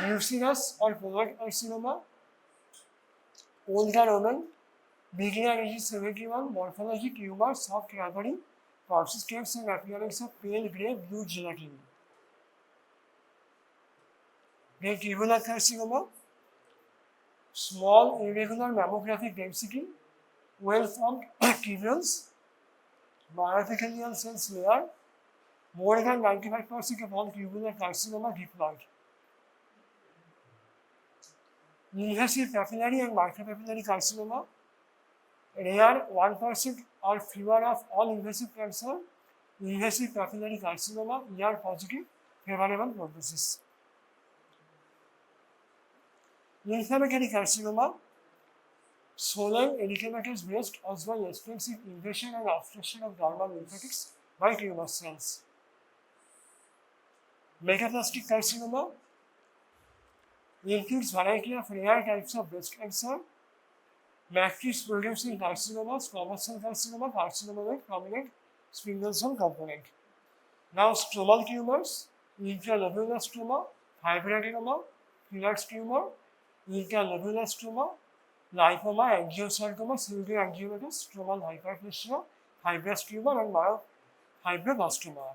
Mucinous or Colloid carcinoma, older women, beginner age 71, morphology tumor, soft rubbery, persistence and appearance of pale grey blue gelatin. Then tubular carcinoma, small irregular mammographic density, well-formed tubules, myoepithelial cells layer, more than 95% of all tubular carcinoma diploid. Invasive papillary and micropapillary carcinoma, rare 1% or fewer of all invasive cancer, invasive papillary carcinoma, ER positive, favorable prognosis. Inflammatory carcinoma, swollen erythematous breast caused by extensive invasion and obstruction of dermal lymphatics by tumor cells. Metaplastic carcinoma includes variety of rare types of breast cancer, matrix producing carcinomas, squamous cell carcinoma, carcinoma with prominent spindle cell component. Now stromal tumors, intralobular stroma, fibroadenoma, Phyllodes tumor, interlobular stroma, lipoma, angiosarcoma, pseudoangiomatous, stromal hyperplasia, fibrous tumor, and myofibroblastomia.